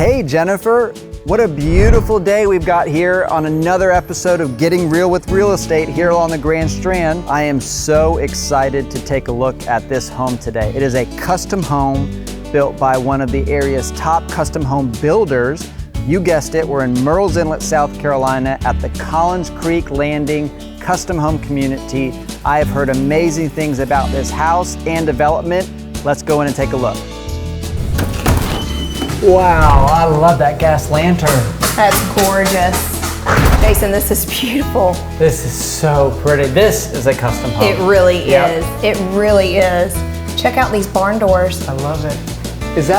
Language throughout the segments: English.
Hey Jennifer, what a beautiful day we've got here on another episode of Getting Real with Real Estate here on the Grand Strand. I am so excited to take a look at this home today. It is a custom home built by one of the area's top custom home builders. You guessed it, we're in Murrells Inlet, South Carolina at the Collins Creek Landing Custom Home Community. I have heard amazing things about this house and development. Let's go in and take a look. Wow, I love that gas lantern. That's gorgeous. Jason, this is beautiful. This is so pretty. This is a custom home. It really is. It really is. Check out these barn doors. I love it.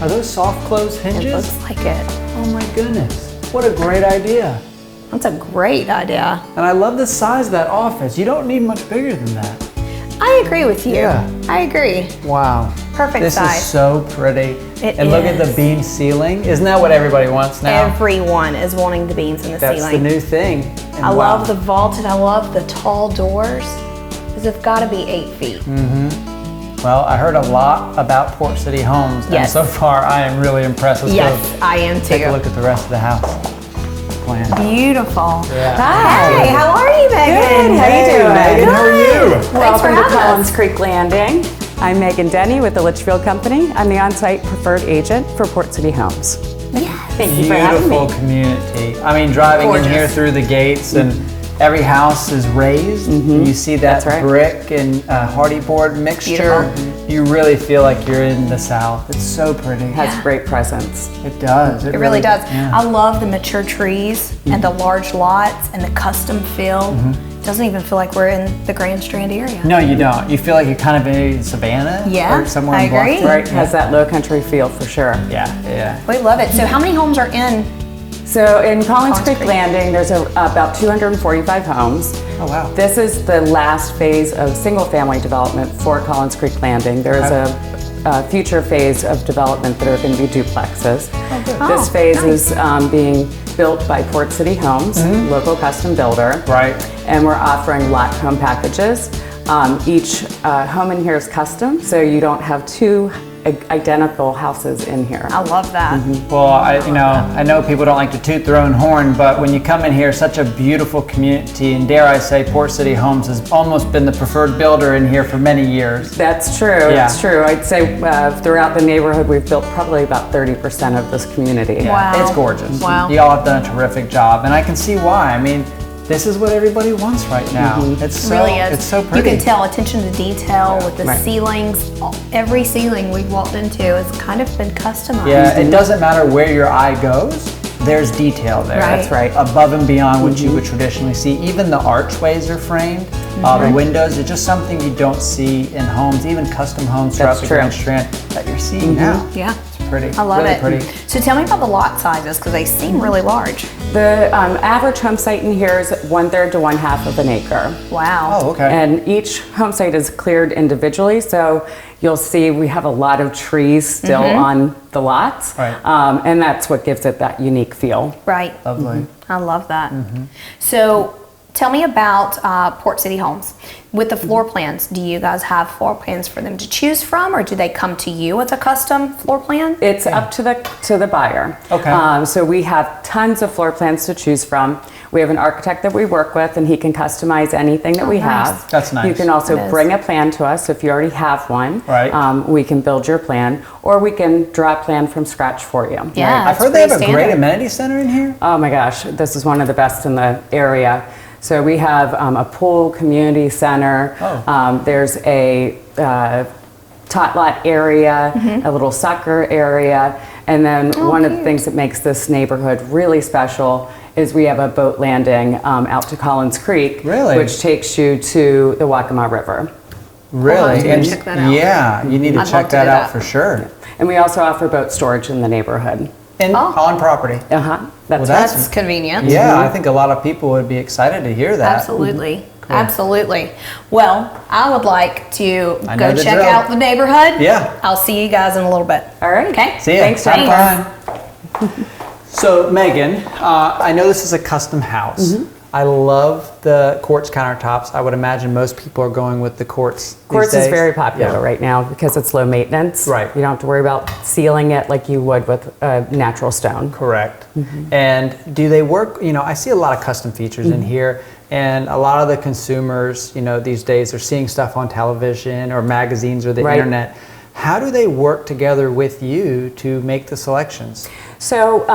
Are those soft close hinges? It looks like it. Oh my goodness. What a great idea. That's a great idea. And I love the size of that office. You don't need much bigger than that. I agree with you. Yeah. I agree. Wow. Perfect size. This is so pretty. It and look at is. the beam ceiling. Isn't that what everybody wants now? Everyone is wanting the beams in the ceiling. That's the new thing. And I love the vaulted. I love the tall doors. Because it's got to be 8 feet. Well, I heard a lot about Port City Homes. Yes. And so far, I am really impressed. Let's Yes, go I am too. take a look at the rest of the house. Plan. Beautiful. Yeah. Hi, how are you, Megan? Good, how you doing? Megan, how are you? Thanks for Welcome to having Collins us. Creek Landing. I'm Megan Denny with the Litchfield Company. I'm the on-site preferred agent for Port City Homes. Yes. Thank you for having Beautiful me. community. I mean, driving in Gorgeous. here through the gates and every house is raised. You see that That's right. brick and hardy board mixture. You really feel like you're in the South. It's so pretty. It has great presence. It does. It really does. Yeah. I love the mature trees and the large lots and the custom feel. Doesn't even feel like we're in the Grand Strand area. No, you don't. You feel like you're kind of in Savannah. Yeah, or somewhere I in Bluff, agree. right? It has that low country feel for sure. Yeah. We love it. So how many homes are in? So in Collins Creek Creek. Landing, there's about 245 homes. Oh, wow. This is the last phase of single family development for Collins Creek Landing. There is a future phase of development that are going to be duplexes. This phase is being built by Port City Homes, local custom builder. Right. And we're offering lot home packages. Each home in here is custom, so you don't have two identical houses in here. I love that. Well, I know people don't like to toot their own horn, but when you come in here, such a beautiful community, and dare I say, Port City Homes has almost been the preferred builder in here for many years. That's true. Yeah. It's true. I'd say throughout the neighborhood, we've built probably about 30% of this community. Wow. It's gorgeous. Wow. Y'all have done a terrific job, and I can see why. I mean, this is what everybody wants right now. It's so, Really is. It's so You pretty. can tell attention to detail with the Right. ceilings. Every ceiling we've walked into has kind of been customized. Yeah, it doesn't matter where your eye goes, there's detail there. Right. That's right. Above and beyond what you would traditionally see. Even the archways are framed. The windows are just something you don't see in homes, even custom homes throughout That's the true. Grand Strand that you're seeing now. Yeah. It's pretty. I love really it. pretty. So tell me about the lot sizes because they seem really large. The average home site in here is 1/3 to 1/2 of an acre. Wow. Oh, okay. And each home site is cleared individually, so you'll see we have a lot of trees still on the lots. Right. And that's what gives it that unique feel. Right. Lovely. I love that. So tell me about Port City Homes. With the floor plans, do you guys have floor plans for them to choose from, or do they come to you with a custom floor plan? It's up to the buyer. Okay. So we have tons of floor plans to choose from. We have an architect that we work with, and he can customize anything that we nice. have. That's nice. You can also That is. bring a plan to us if you already have one. Right. We can build your plan, or we can draw a plan from scratch for you. Yeah, I've it's heard they have a pretty great standard. amenity center in here. Oh my gosh, this is one of the best in the area. So we have a pool community center. Oh. There's a tot lot area, a little soccer area, and then one of the things that makes this neighborhood really special is we have a boat landing out to Collins Creek, Really? which takes you to the Waccamaw River. Really? to check that out. Yeah, you need to I'd check love to that do out that. for sure. And we also offer boat storage in the neighborhood. And on property. That's that's- That's convenient. Yeah, I think a lot of people would be excited to hear that. Absolutely. Absolutely. Well, I would like to I know go the check drill. out the neighborhood. Yeah. I'll see you guys in a little bit. All right. Okay. See ya. Thanks, Have Jennifer. fun. So Megan, I know this is a custom house. I love the quartz countertops. I would imagine most people are going with the quartz these Quartz days. is very popular right now because it's low maintenance. Right. You don't have to worry about sealing it like you would with a natural stone. Correct. And do they work, I see a lot of custom features in here, and a lot of the consumers, these days are seeing stuff on television or magazines or the internet. How do they work together with you to make the selections? So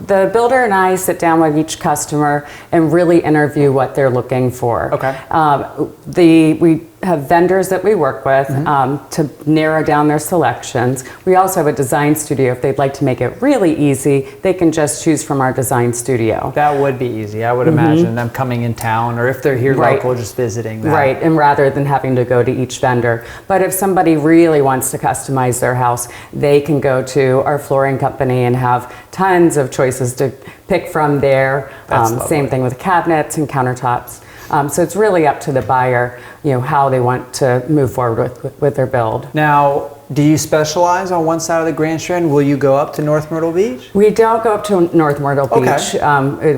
the builder and I sit down with each customer and really interview what they're looking for. Okay. We have vendors that we work with to narrow down their selections. We also have a design studio. If they'd like to make it really easy, they can just choose from our design studio. That would be easy. I would imagine them coming in town, or if they're here local, just visiting that. Right, and rather than having to go to each vendor. But if somebody really wants to customize their house, they can go to our flooring company and have tons of choices to pick from there. Same thing with cabinets and countertops. So it's really up to the buyer, how they want to move forward with their build. Now, do you specialize on one side of the Grand Strand? Will you go up to North Myrtle Beach? We don't go up to North Myrtle Beach.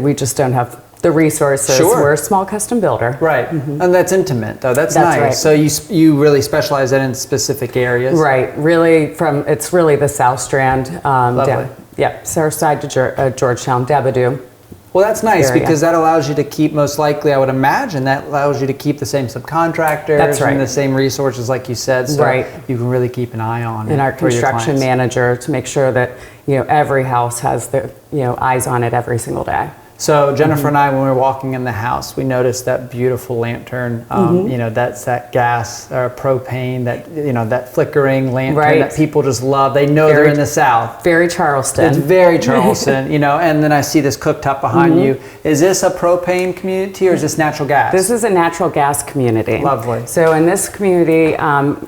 We just don't have the resources. Sure. We're a small custom builder. Right, and that's intimate though. That's nice. Right. So you really specialize that in specific areas. Right, really it's really the South Strand. Lovely. South side to Georgetown, Dabadoo. Well, that's nice area. because that allows you to keep, most likely, I would imagine, that allows you to keep the same subcontractors That's right. and the same resources, like you said, so you can really keep an eye on it. And our for your construction clients. manager to make sure that every house has the eyes on it every single day. So Jennifer and I, when we were walking in the house, we noticed that beautiful lantern. That's that gas or propane, that flickering lantern that people just love. They know they're in the South. Very Charleston. It's very Charleston, And then I see this cooktop behind you. Is this a propane community or is this natural gas? This is a natural gas community. Lovely. So in this community,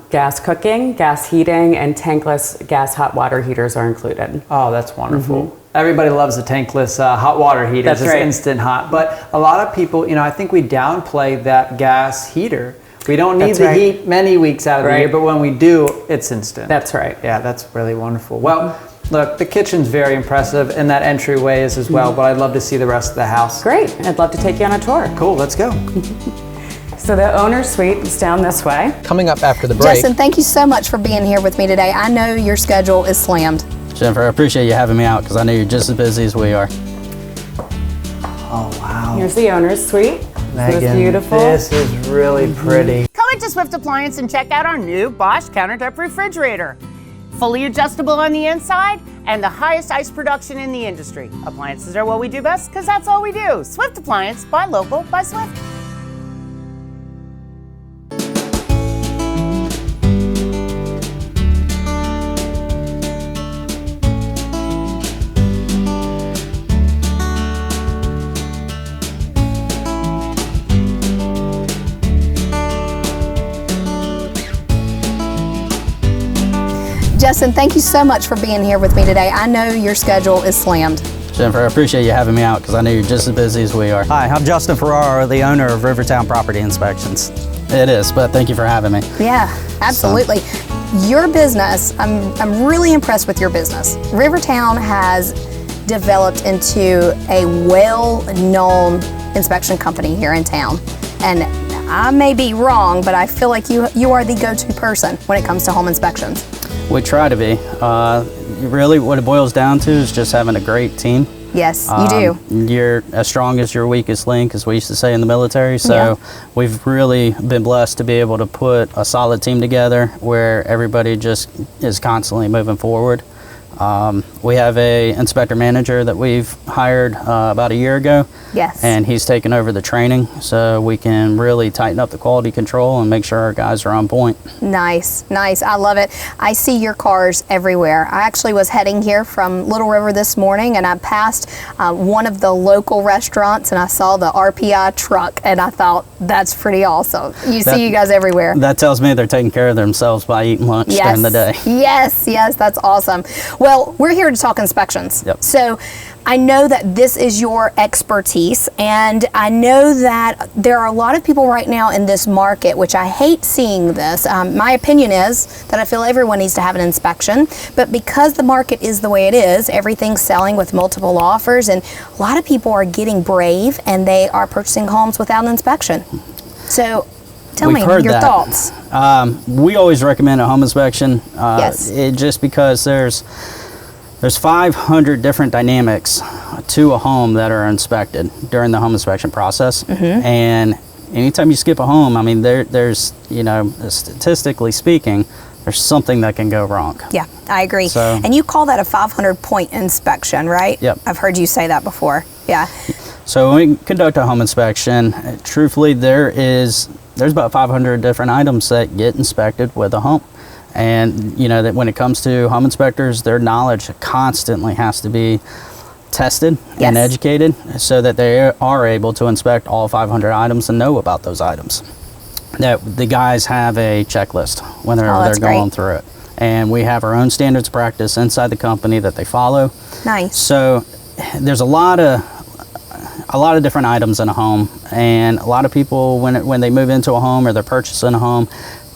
gas cooking, gas heating, and tankless gas hot water heaters are included. Oh, that's wonderful. Everybody loves the tankless hot water heater. That's it's right. Instant hot. But a lot of people, I think we downplay that gas heater. We don't need the heat many weeks out of the year, but when we do, it's instant. That's right. Yeah, that's really wonderful. Well, look, the kitchen's very impressive, and that entryway is as well, but I'd love to see the rest of the house. Great. I'd love to take you on a tour. Cool, let's go. So the owner's suite is down this way. Coming up after the break. Justin, thank you so much for being here with me today. I know your schedule is slammed. Jennifer, I appreciate you having me out because I know you're just as busy as we are. Oh, wow. Here's the owner's suite. Megan, this is beautiful. This is really pretty. Come into Swift Appliance and check out our new Bosch countertop refrigerator. Fully adjustable on the inside and the highest ice production in the industry. Appliances are what we do best because that's all we do. Swift Appliance, buy local, buy Swift. Justin, thank you so much for being here with me today. I know your schedule is slammed. Jennifer, I appreciate you having me out because I know you're just as busy as we are. Hi, I'm Justin Ferraro, the owner of Rivertown Property Inspections. It is, but thank you for having me. Yeah, absolutely. Your business, I'm really impressed with your business. Rivertown has developed into a well-known inspection company here in town. And I may be wrong, but I feel like you are the go-to person when it comes to home inspections. We try to be. Really what it boils down to is just having a great team. Yes, you do. You're as strong as your weakest link, as we used to say in the military. So we've really been blessed to be able to put a solid team together where everybody just is constantly moving forward. We have a inspector manager that we've hired about a year ago. Yes. And he's taken over the training so we can really tighten up the quality control and make sure our guys are on point. Nice, nice. I love it. I see your cars everywhere. I actually was heading here from Little River this morning and I passed one of the local restaurants and I saw the RPI truck and I thought, that's pretty awesome. See you guys everywhere. That tells me they're taking care of themselves by eating lunch during the day. Yes, yes, that's awesome. Well, we're here to talk inspections. Yep. So I know that this is your expertise, and I know that there are a lot of people right now in this market, which I hate seeing this. My opinion is that I feel everyone needs to have an inspection, but because the market is the way it is, everything's selling with multiple offers, and a lot of people are getting brave and they are purchasing homes without an inspection. So tell me your thoughts. We always recommend a home inspection. Yes. Just because there's 500 different dynamics to a home that are inspected during the home inspection process. And anytime you skip a home, I mean, there's, you know, statistically speaking, there's something that can go wrong. Yeah, I agree. So, and you call that a 500-point inspection, right? Yep. I've heard you say that before. Yeah. So when we conduct a home inspection, truthfully, there's about 500 different items that get inspected with a home. And you know that when it comes to home inspectors, their knowledge constantly has to be tested and educated so that they are able to inspect all 500 items and know about those items. That the guys have a checklist when they're going through it. And we have our own standards of practice inside the company that they follow. Nice. So there's a lot of different items in a home, and a lot of people when they move into a home or they're purchasing a home,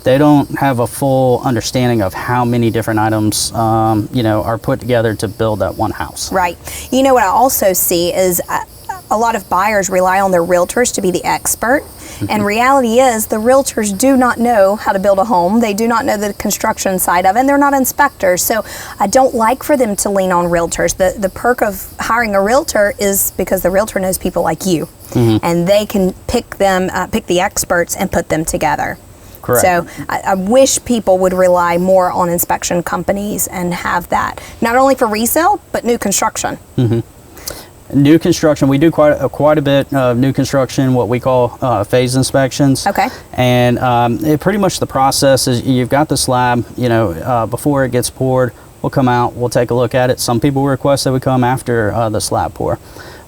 they don't have a full understanding of how many different items you know, are put together to build that one house. Right. You know what I also see is a lot of buyers rely on their realtors to be the expert. And reality is the realtors do not know how to build a home. They do not know the construction side of it, and they're not inspectors. So I don't like for them to lean on realtors. The perk of hiring a realtor is because the realtor knows people like you, and they can pick the experts and put them together. Correct. So I wish people would rely more on inspection companies and have that, not only for resale, but new construction. New construction, we do quite a bit of new construction, what we call phase inspections. Okay. And pretty much the process is you've got the slab, you know, before it gets poured, we'll come out, we'll take a look at it. Some people request that we come after the slab pour.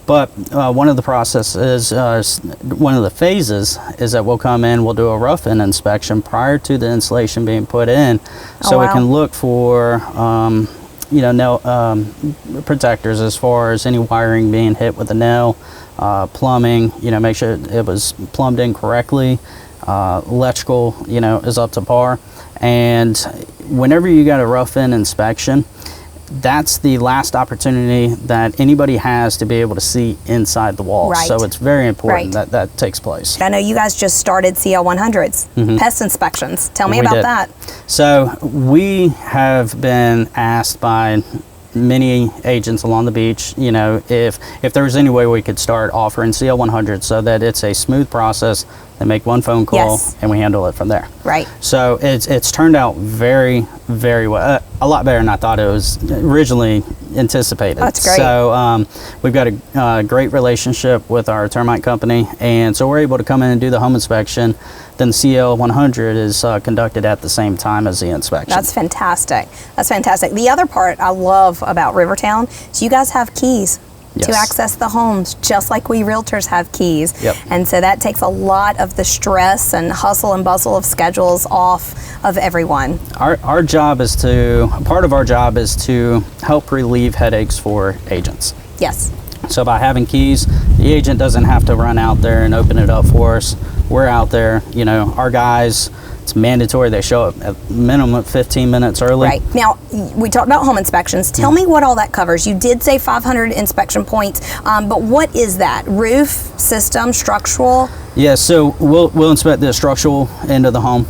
But one of the processes, one of the phases is that we'll come in, we'll do a rough-in inspection prior to the insulation being put in, so we can look for you know, nail protectors as far as any wiring being hit with a nail, plumbing, you know, make sure it was plumbed in correctly, electrical, you know, is up to par. And whenever you got a rough-in inspection, that's the last opportunity that anybody has to be able to see inside the walls. Right. So it's very important that that takes place. I know you guys just started CL 100s, pest inspections. Tell me about that. So we have been asked by many agents along the beach, you know, if there was any way we could start offering CL 100 so that it's a smooth process. They make one phone call and we handle it from there. Right. So it's turned out very, very well. A lot better than I thought it was originally anticipated. That's great. So we've got a great relationship with our termite company, and so we're able to come in and do the home inspection. Then the CL 100 is conducted at the same time as the inspection. That's fantastic. That's fantastic. The other part I love about Rivertown is you guys have keys to access the homes, just like we realtors have keys. Yep. And so that takes a lot of the stress and hustle and bustle of schedules off of everyone. Our job is part of our job is to help relieve headaches for agents. Yes. So by having keys, the agent doesn't have to run out there and open it up for us. We're out there, you know, our guys, it's mandatory they show up at minimum 15 minutes early. Right. Now, we talked about home inspections. Tell me what all that covers. You did say 500 inspection points, but what is that? Roof, system, structural? Yeah, so we'll inspect the structural end of the home,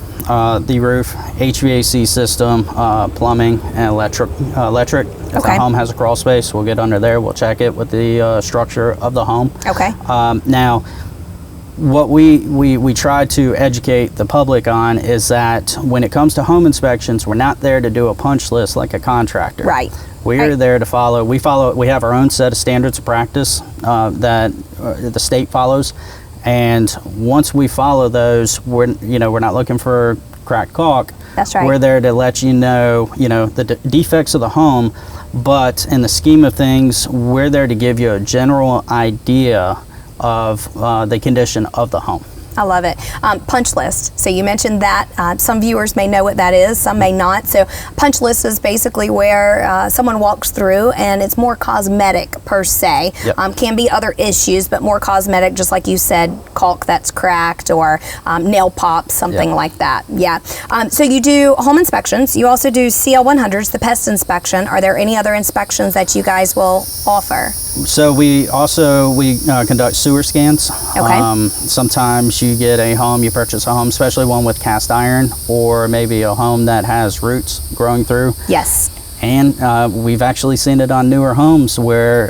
the roof, HVAC system, plumbing, and electric. If the home has a crawl space, we'll get under there. We'll check it with the structure of the home. Okay. Now, what we try to educate the public on is that when it comes to home inspections, we're not there to do a punch list like a contractor. Right. We're there to follow. We have our own set of standards of practice that the state follows, and once we follow those, we're not looking for cracked caulk. That's right. We're there to let you know the defects of the home, but in the scheme of things, we're there to give you a general idea of the condition of the home. I love it. Punch list. So you mentioned that. Some viewers may know what that is, some may not. So punch list is basically where someone walks through and it's more cosmetic per se. Yep. Can be other issues, but more cosmetic, just like you said, caulk that's cracked or nail pops, something Yep. like that. Yeah. So you do home inspections. You also do CL 100s, the pest inspection. Are there any other inspections that you guys will offer? So we conduct sewer scans. Okay. Sometimes you get a home, you purchase a home, especially one with cast iron, or maybe a home that has roots growing through. Yes. And we've actually seen it on newer homes where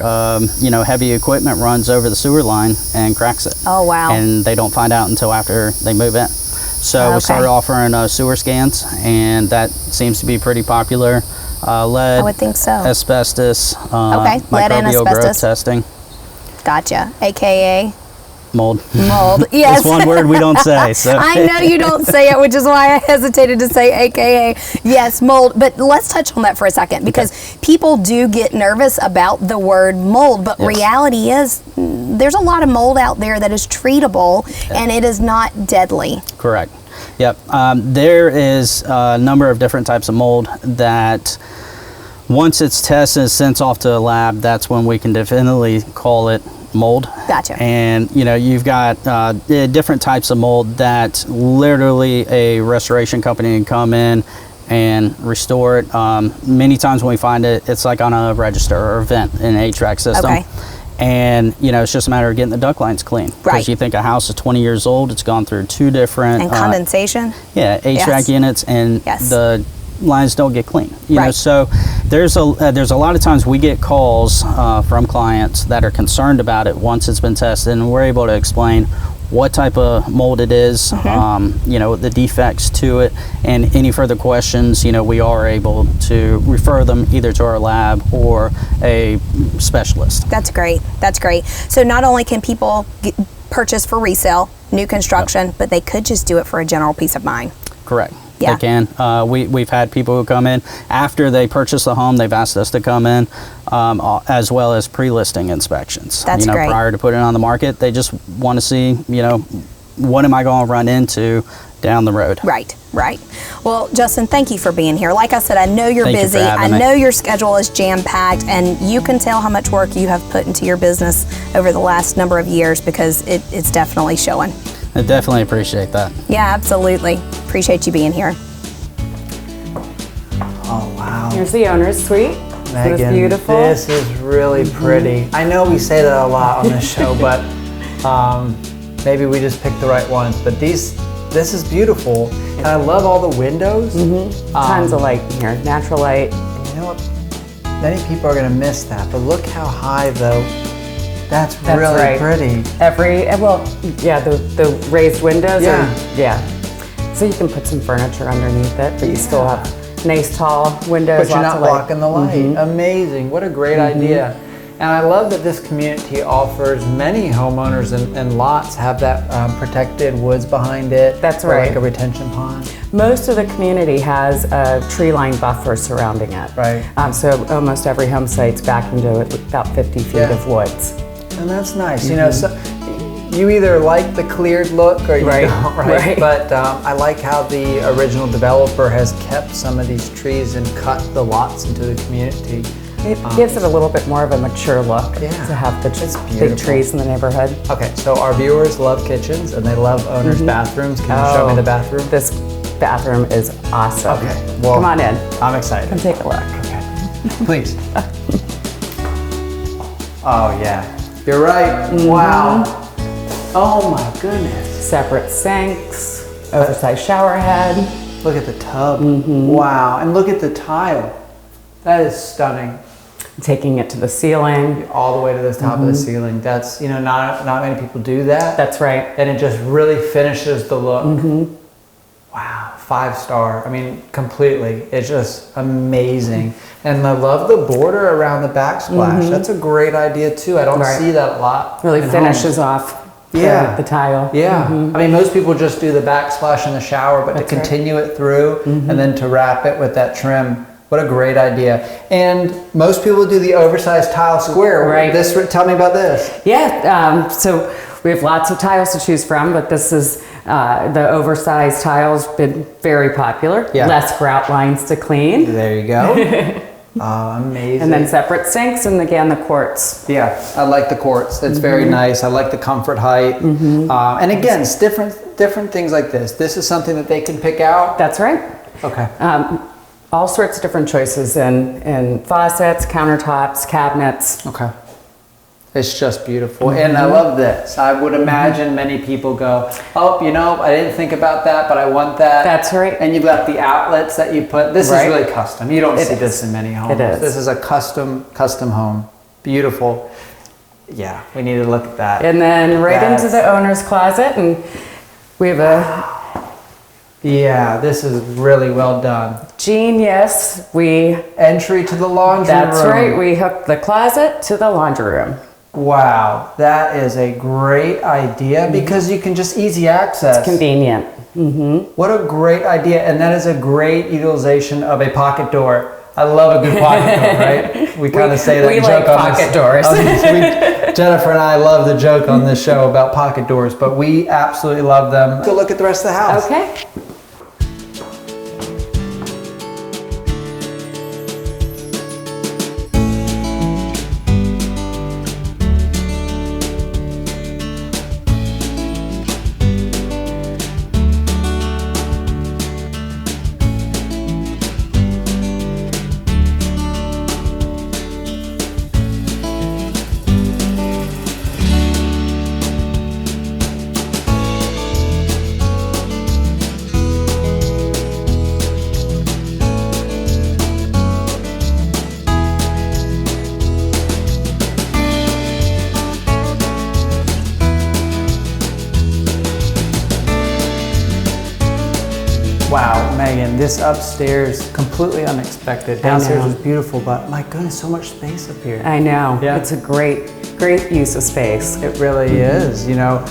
heavy equipment runs over the sewer line and cracks it. Oh, wow. And they don't find out until after they move in. So Okay. we started offering sewer scans, and that seems to be pretty popular. Lead, I would think so. asbestos, Okay, lead and microbial growth asbestos. testing, Gotcha. AKA mold. mold. Yes. It's one word we don't say. So. I know you don't say it, which is why I hesitated to say AKA. Yes, mold. But let's touch on that for a second, because people do get nervous about the word mold, but Yes. reality is there's a lot of mold out there that is treatable and it is not deadly. Correct. Yep. There is a number of different types of mold that once it's tested and sent off to a lab, that's when we can definitely call it mold. Gotcha. And you've got different types of mold that literally a restoration company can come in and restore it. Many times when we find it, it's like on a register or a vent in an HVAC system. Okay. And it's just a matter of getting the duct lines clean. Right. Because you think a house is 20 years old, it's gone through two different And condensation. HVAC Yes. units, and Yes. the lines don't get clean. You know, Right. so there's a lot of times we get calls from clients that are concerned about it once it's been tested, and we're able to explain what type of mold it is, the defects to it, and any further questions, we are able to refer them either to our lab or a specialist. That's great. That's great. So not only can people purchase for resale, new construction, but they could just do it for a general peace of mind. Correct. Yeah. They can. We've had people who come in after they purchase the home. They've asked us to come in, as well as pre-listing inspections. That's great. Prior to putting it on the market, they just want to see, what am I going to run into down the road. Right, right. Well, Justin, thank you for being here. Like I said, I know you're Thank you busy. for having I me. know your schedule is jam-packed, and you can tell how much work you have put into your business over the last number of years, because it's definitely showing. I definitely appreciate that. Yeah, absolutely. Appreciate you being here. Oh, wow. Here's the owner's suite. Megan, Isn't this beautiful? this is really pretty. I know we say that a lot on this show, but maybe we just picked the right ones. But this is beautiful, and I love all the windows. Tons of light in here, natural light. You know what? Many people are going to miss that, but look how high, though. That's really right. pretty. The raised windows. Yeah. So you can put some furniture underneath it, but you still have nice tall windows. But you're lots not of light. blocking the light. Amazing. What a great idea. And I love that this community offers many homeowners and lots have that protected woods behind it. That's or right. like a retention pond. Most of the community has a tree line buffer surrounding it. Right. So almost every home site's back into about 50 feet Yeah. of woods. And that's nice. So you either like the cleared look or you Right, don't, right? right. But I like how the original developer has kept some of these trees and cut the lots into the community. It gives it a little bit more of a mature look Yeah. to have the It's big beautiful. trees in the neighborhood. Okay, so our viewers love kitchens and they love owners' bathrooms. Can you show me the bathroom? This bathroom is awesome. Okay, well, Come on in. I'm excited. Come take a look. Okay, please. Oh yeah, you're right. Wow. Oh my goodness. Separate sinks, oversized shower head. Look at the tub. Wow, and look at the tile. That is stunning. Taking it to the ceiling. All the way to the top of the ceiling. That's not many people do that. That's right. And it just really finishes the look. Wow, 5-star. I mean, completely. It's just amazing. And I love the border around the backsplash. That's a great idea too. I don't Right. see that a lot. Really in finishes homes. off Yeah. the tile. Yeah. I mean, most people just do the backsplash in the shower, but That's to right. continue it through and then to wrap it with that trim. What a great idea. And most people do the oversized tile square. Right. Tell me about this. Yeah, so We have lots of tiles to choose from, but this is the oversized tiles been very popular. Yeah. Less grout lines to clean. There you go. Amazing. And then separate sinks, and again the quartz. Yeah, I like the quartz. It's very nice. I like the comfort height. And again, it's different things like this. This is something that they can pick out. That's right. Okay. All sorts of different choices in faucets, countertops, cabinets. Okay. It's just beautiful. And I love this. I would imagine many people go, oh, you know, I didn't think about that, but I want that. That's right. And you've got the outlets that you put. This Right. is really custom. You don't It see is. this in many homes. It is. This is a custom home. Beautiful. Yeah, we need to look at that. And then right into That's- the owner's closet, and we have a Yeah, this is really well done. genius. Entry to the laundry That's room. right. We hooked the closet to the laundry room. Wow, that is a great idea because you can just easy access. Convenient. What a great idea, and that is a great utilization of a pocket door. I love a good pocket door, right? We kind of say that we joke like on pocket this. doors. Jennifer and I love the joke on this show about pocket doors, but we absolutely love them. Go look at the rest of the house. Okay. Wow, Megan, this upstairs, completely unexpected. Downstairs was beautiful, but my goodness, so much space up here. I know. Yeah. It's a great use of space. It really is, you know.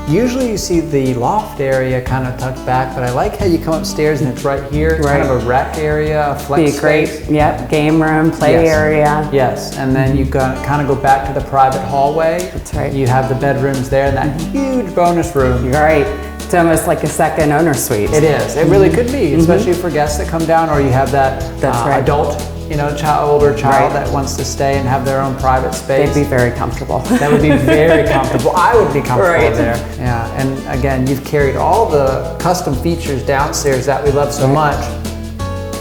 Usually you see the loft area kind of tucked back, but I like how you come upstairs and it's right here. It's kind of a rec area, a flex Be a great, space. yep, game room, play Yes. area. Yes, and then you kind of go back to the private hallway. That's right. You have the bedrooms there and that huge bonus room. You're right. It's almost like a second owner suite. It is. It really could be, especially for guests that come down, or you have that That's right. adult, you know, older child Right. that wants to stay and have their own private space. They'd be very comfortable. That would be very comfortable. I would be comfortable Right. there. Yeah, and again, you've carried all the custom features downstairs that we love so much.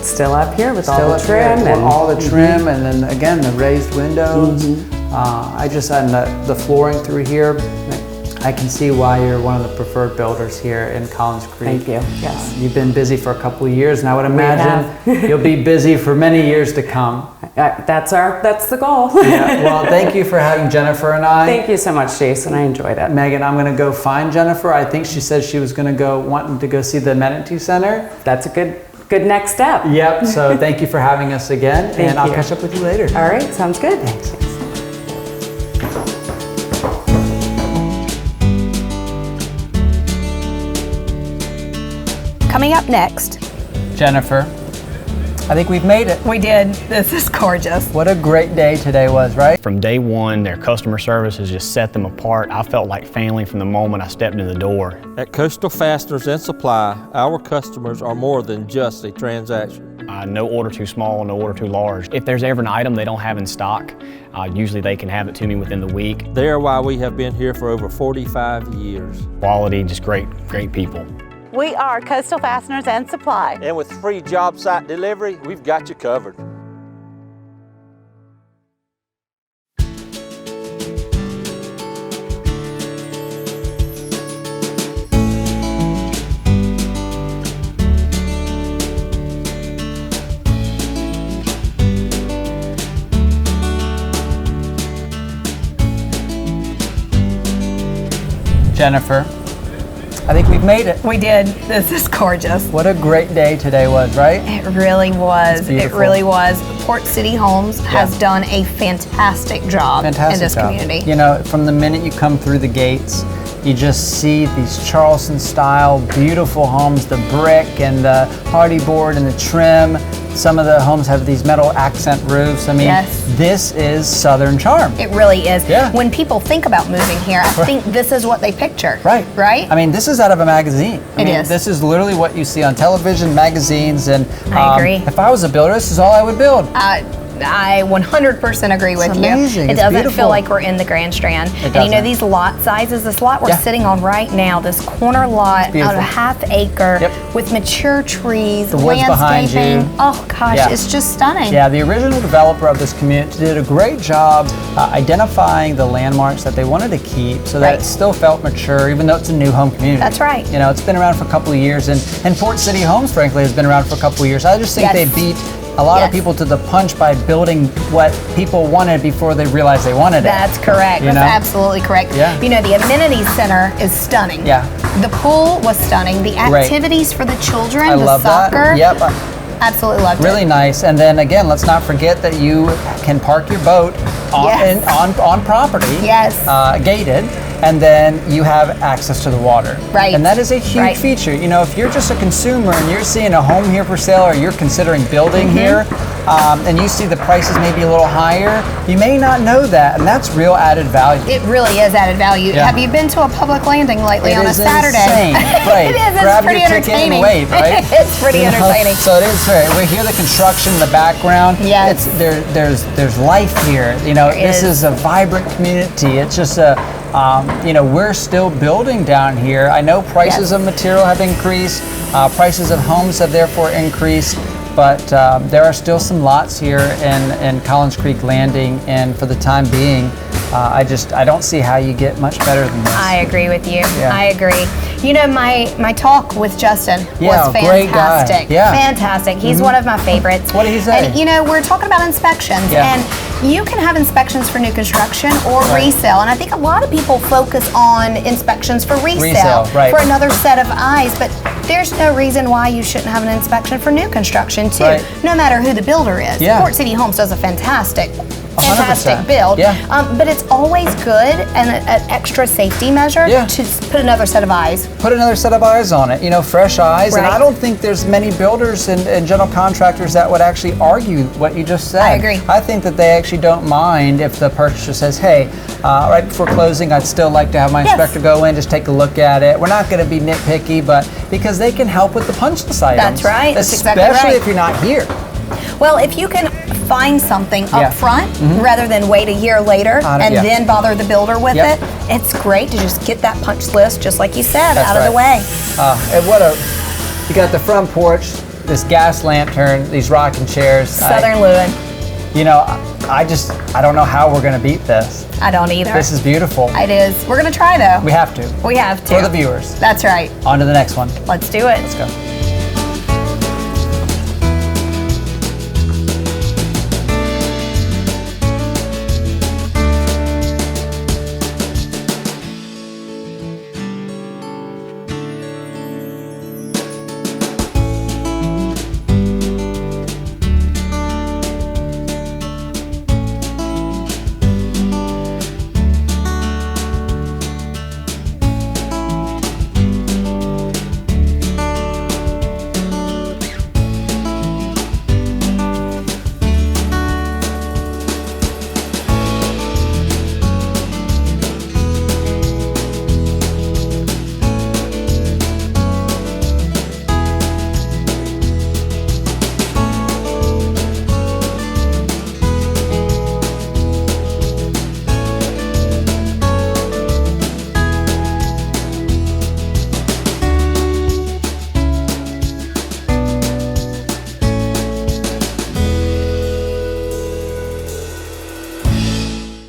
Still up here with all Still the up here, trim and all the trim, and then again the raised windows. And the flooring through here. I can see why you're one of the preferred builders here in Collins Creek. Thank you. Yes. You've been busy for a couple of years, and I would imagine you'll be busy for many years to come. That's the goal. Yeah. Well, thank you for having Jennifer and I. Thank you so much, Jason. I enjoyed it. Megan, I'm going to go find Jennifer. I think she said she was going to wanting to go see the amenity center. That's a good next step. Yep. So thank you for having us again, Thank and I'll you. catch up with you later. All right, sounds good. Thanks. Coming up next, Jennifer, I think we've made it. we did. This is gorgeous. What a great day today was, right? From day one, their customer service has just set them apart. I felt like family from the moment I stepped in the door. At Coastal Fasteners and Supply, our customers are more than just a transaction. No order too small, no order too large. If there's ever an item they don't have in stock, usually they can have it to me within the week. They are why we have been here for over 45 years. Quality, just great people. We are Coastal Fasteners and Supply. And with free job site delivery, we've got you covered. Jennifer, I think we've made it. We did. This is gorgeous. What a great day today was, right? It really was. It's It beautiful. really was. Port City Homes has done a fantastic job Fantastic in this job. community. You know, from the minute you come through the gates, you just see these Charleston style beautiful homes, the brick and the hardy board and the trim. Some of the homes have these metal accent roofs. I mean, Yes. this is Southern charm. It really is. Yeah. When people think about moving here, I think this is what they picture. Right. Right? I mean, this is out of a magazine. It is. This is literally what you see on television, magazines, and I agree. If I was a builder, this is all I would build. I 100% agree with you. amazing. It It's doesn't beautiful. feel like we're in the Grand Strand. And you know doesn't. these lot sizes, this lot we're Yeah. sitting on right now, this corner lot on beautiful. a half acre Yep. with mature trees, The woods behind you. landscaping. Oh gosh, Yeah. it's just stunning. Yeah, the original developer of this community did a great job identifying the landmarks that they wanted to keep so that Right. it still felt mature, even though it's a new home community. That's right. You know, it's been around for a couple of years, and Port City Homes, frankly, has been around for a couple of years. I just think Yes. they beat a lot Yes. of people to the punch by building what people wanted before they realized they wanted it. That's correct. You That's know? absolutely correct. Yeah. You know, the amenities center is stunning. Yeah. The pool was stunning. The Great. activities for the children, I the love soccer. that. Yep. Absolutely loved Really it. nice. And then again, let's not forget that you can park your boat on, Yes. on property, Yes. gated, and then you have access to the water. Right. And that is a huge Right. feature. You know, if you're just a consumer and you're seeing a home here for sale or you're considering building Mm-hmm. here, and you see the prices maybe a little higher, you may not know that, and that's real added value. It really is added value. Yeah. Have you been to a public landing lately It on a is Saturday? insane. Right. It is. Grab It's pretty your ticket entertaining. and wait, right? It's pretty You know, entertaining. So it is. Right. We hear the construction in the background. Yes. There's life here. You know, There this is. is a vibrant community. It's just a, you know, we're still building down here. I know prices Yes. of material have increased. Prices of homes have therefore increased. But there are still some lots here in Collins Creek Landing, and for the time being, I don't see how you get much better than this. I agree with you. Yeah. I agree. You know, my talk with Justin Yeah, was great guy. fantastic. Yeah. Fantastic. He's one of my favorites. What did he say? And you know, we're talking about inspections, Yeah. and you can have inspections for new construction or Right. resale. And I think a lot of people focus on inspections for resale, right. for another set of eyes, but there's no reason why you shouldn't have an inspection for new construction too, Right. no matter who the builder is. Yeah. Port City Homes does a fantastic 100%. build. Yeah. But it's always good and an extra safety measure Yeah. to put another set of eyes. Put another set of eyes on it, you know, fresh eyes. And Right. I don't think there's many builders and general contractors that would actually argue what you just said. I agree. I think that they actually don't mind if the purchaser says, hey, right before closing, I'd still like to have my Yes. inspector go in, just take a look at it. We're not going to be nitpicky, but because they can help with the punch list items. That's right. That's Especially exactly right. if you're not here. Well, if you can find something Yeah. up front rather than wait a year later and yeah. then bother the builder with Yep. it, it's great to just get that punch list, just like you said, That's out of the right. way. And you got the front porch, this gas lantern, these rocking chairs. Southern Lewin. You know, I don't know how we're going to beat this. I don't either. This is beautiful. It is. We're going to try though. We have to. We have to. For the viewers. That's right. On to the next one. Let's do it. Let's go.